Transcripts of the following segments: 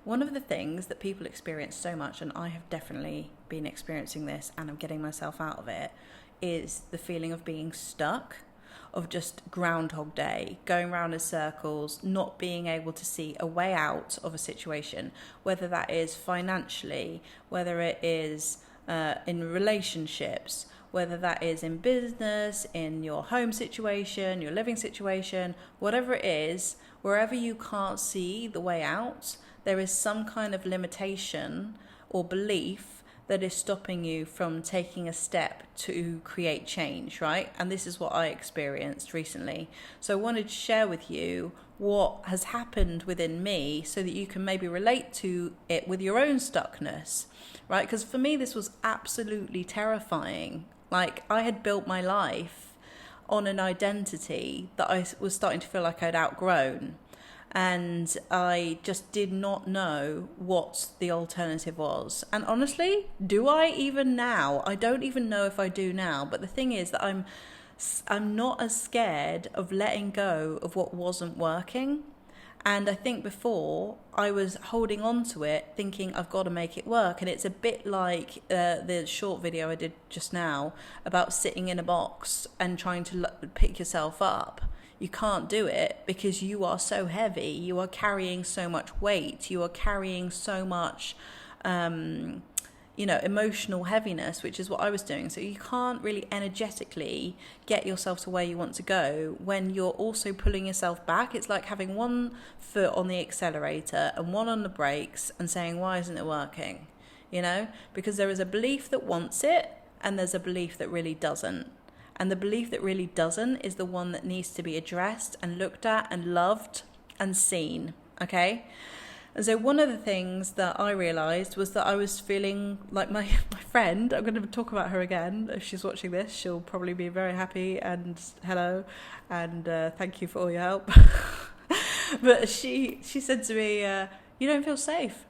one of the things that people experience so much, and I have definitely been experiencing this and I'm getting myself out of it, is the feeling of being stuck, of just Groundhog Day, going round in circles, not being able to see a way out of a situation, whether that is financially, whether it is in relationships, whether that is in business, in your home situation, your living situation, whatever it is, wherever you can't see the way out, there is some kind of limitation or belief that is stopping you from taking a step to create change, right? And this is what I experienced recently. So I wanted to share with you what has happened within me so that you can maybe relate to it with your own stuckness, right? Because for me, this was absolutely terrifying. Like, I had built my life on an identity that I was starting to feel like I'd outgrown. And I just did not know what the alternative was. And honestly, do I even now? I don't even know if I do now. But the thing is that I'm not as scared of letting go of what wasn't working. And I think before I was holding on to it, thinking I've got to make it work. And it's a bit like the short video I did just now about sitting in a box and trying to pick yourself up. You can't do it because you are so heavy. You are carrying so much weight. You are carrying so much, emotional heaviness, which is what I was doing. So you can't really energetically get yourself to where you want to go when you're also pulling yourself back. It's like having one foot on the accelerator and one on the brakes and saying, why isn't it working? Because there is a belief that wants it and there's a belief that really doesn't. And the belief that really doesn't is the one that needs to be addressed and looked at and loved and seen, okay? And so one of the things that I realised was that I was feeling like my friend, I'm going to talk about her again. If she's watching this, she'll probably be very happy and hello and thank you for all your help. But she said to me, you don't feel safe.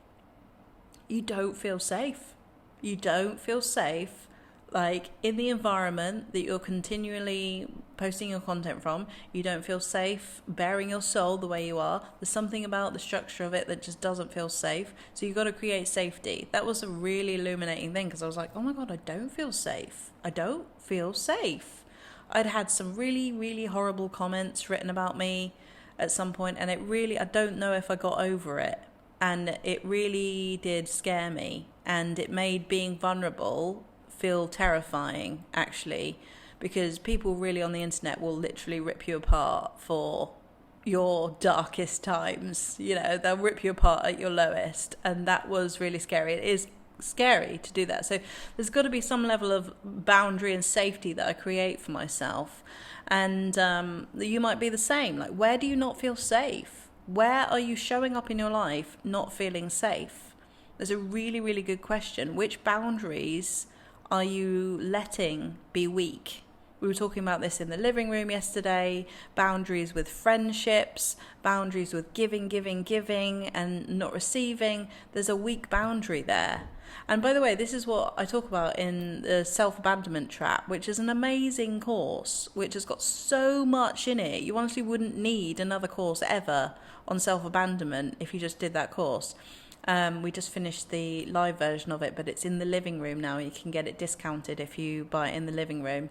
You don't feel safe. You don't feel safe. Like, in the environment that you're continually posting your content from, you don't feel safe bearing your soul the way you are. There's something about the structure of it that just doesn't feel safe. So you've got to create safety. That was a really illuminating thing because I was like, oh my God, I don't feel safe. I don't feel safe. I'd had some really, really horrible comments written about me at some point, and I don't know if I got over it. And it really did scare me. And it made being vulnerable feel terrifying, actually, because people really on the internet will literally rip you apart for your darkest times. They'll rip you apart at your lowest, and that was really scary. It is scary to do that. So there's got to be some level of boundary and safety that I create for myself. And you might be the same. Like, where do you not feel safe? Where are you showing up in your life not feeling safe? There's a really, really good question. Which boundaries are you letting be weak? We were talking about this in the living room yesterday. Boundaries with friendships, boundaries with giving, and not receiving. There's a weak boundary there. And by the way, this is what I talk about in the Self-Abandonment Trap, which is an amazing course, which has got so much in it. You honestly wouldn't need another course ever on self-abandonment if you just did that course. We just finished the live version of it, but it's in the living room now. You can get it discounted if you buy it in the living room.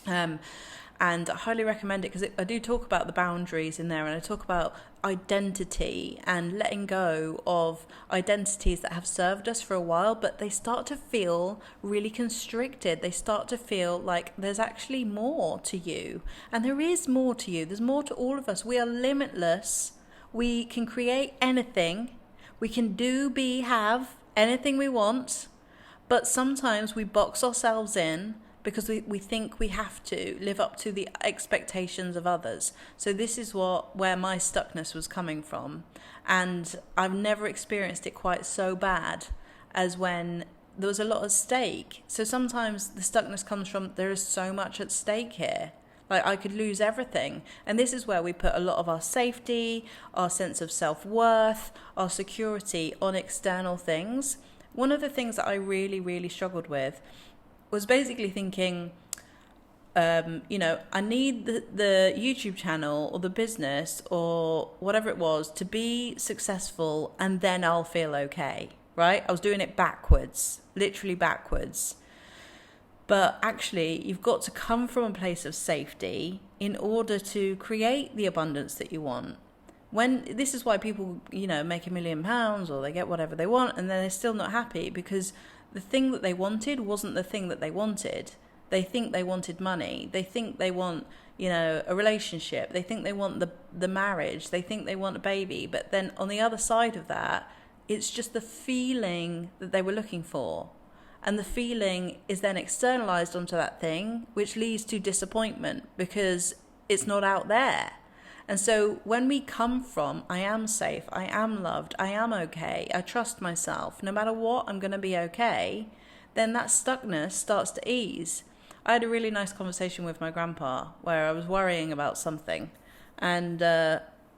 And I highly recommend it because I do talk about the boundaries in there, and I talk about identity and letting go of identities that have served us for a while, but they start to feel really constricted. They start to feel like there's actually more to you. And there is more to you. There's more to all of us. We are limitless. We can create anything. We can do, be, have anything we want, but sometimes we box ourselves in because we think we have to live up to the expectations of others. So this is where my stuckness was coming from. And I've never experienced it quite so bad as when there was a lot at stake. So sometimes the stuckness comes from there is so much at stake here. Like, I could lose everything. And this is where we put a lot of our safety, our sense of self-worth, our security on external things. One of the things that I really, really struggled with was basically thinking, I need the YouTube channel or the business or whatever it was to be successful, and then I'll feel okay, right? I was doing it backwards, literally backwards. But actually, you've got to come from a place of safety in order to create the abundance that you want. This is why people, make £1 million or they get whatever they want, and then they're still not happy, because the thing that they wanted wasn't the thing that they wanted. They think they wanted money. They think they want, a relationship. They think they want the marriage. They think they want a baby. But then on the other side of that, it's just the feeling that they were looking for. And the feeling is then externalized onto that thing, which leads to disappointment because it's not out there. And so when we come from, I am safe, I am loved, I am okay, I trust myself, no matter what, I'm going to be okay, then that stuckness starts to ease. I had a really nice conversation with my grandpa where I was worrying about something, and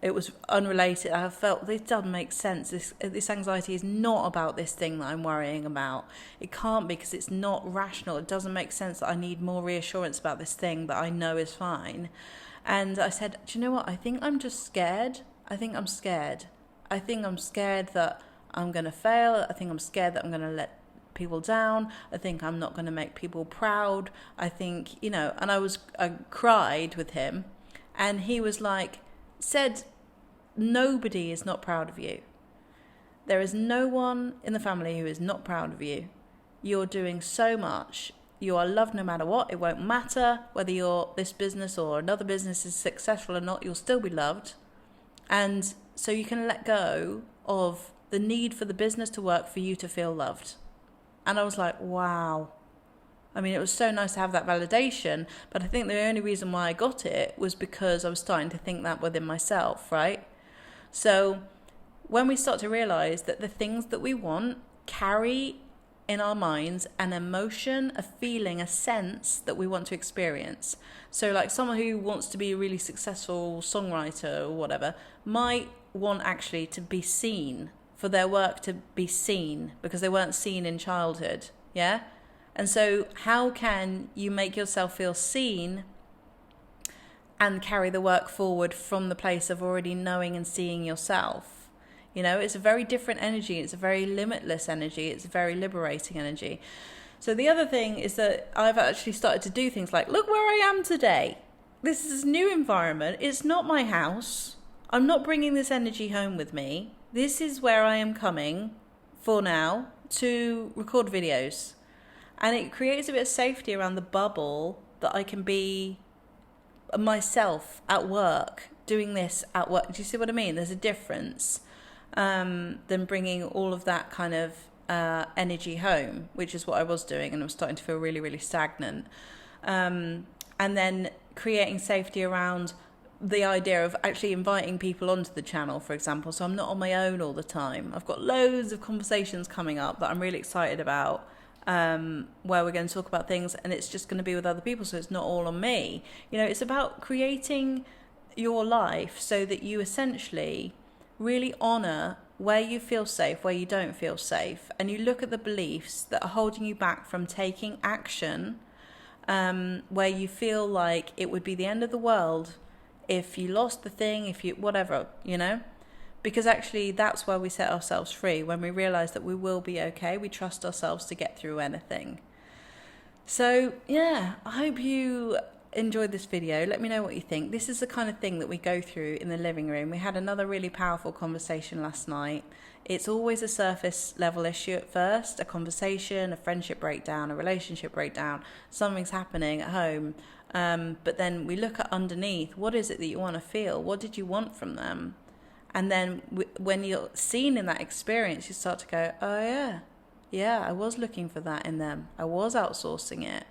it was unrelated. I felt this doesn't make sense. This anxiety is not about this thing that I'm worrying about. It can't be, because it's not rational. It doesn't make sense that I need more reassurance about this thing that I know is fine. And I said, do you know what? I think I'm just scared. I think I'm scared. I think I'm scared that I'm going to fail. I think I'm scared that I'm going to let people down. I think I'm not going to make people proud. I think, and I cried with him, and he was like, said, nobody is not proud of you. There is no one in the family who is not proud of you. You're doing so much. You are loved no matter what. It won't matter whether this business or another business is successful or not, you'll still be loved. And so you can let go of the need for the business to work for you to feel loved. And I was like, wow. I mean, it was so nice to have that validation, but I think the only reason why I got it was because I was starting to think that within myself, right? So when we start to realize that the things that we want carry in our minds an emotion, a feeling, a sense that we want to experience. So like someone who wants to be a really successful songwriter or whatever might want actually to be seen, for their work to be seen, because they weren't seen in childhood, yeah? And so how can you make yourself feel seen and carry the work forward from the place of already knowing and seeing yourself? It's a very different energy. It's a very limitless energy. It's a very liberating energy. So the other thing is that I've actually started to do things like, look where I am today. This is a new environment. It's not my house. I'm not bringing this energy home with me. This is where I am coming for now to record videos. And it creates a bit of safety around the bubble that I can be myself at work, doing this at work. Do you see what I mean? There's a difference than bringing all of that kind of energy home, which is what I was doing, and I was starting to feel really, really stagnant. And then creating safety around the idea of actually inviting people onto the channel, for example, so I'm not on my own all the time. I've got loads of conversations coming up that I'm really excited about, where we're going to talk about things, and it's just going to be with other people, so it's not all on me. It's about creating your life so that you essentially really honor where you feel safe, where you don't feel safe, and you look at the beliefs that are holding you back from taking action, where you feel like it would be the end of the world if you lost the thing, if you whatever, because actually that's where we set ourselves free, when we realize that we will be okay. We trust ourselves to get through anything. So yeah, I hope you enjoyed this video. Let me know what you think. This is the kind of thing that we go through in the living room. We had another really powerful conversation last night. It's always a surface level issue at first, a conversation, a friendship breakdown, a relationship breakdown, something's happening at home. But then we look at underneath, what is it that you want to feel? What did you want from them? And then when you're seen in that experience, you start to go, oh yeah, I was looking for that in them. I was outsourcing it.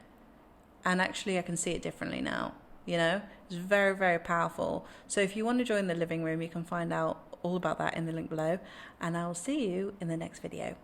And actually I can see it differently now. It's very, very powerful. So if you want to join the living room, you can find out all about that in the link below. And I will see you in the next video.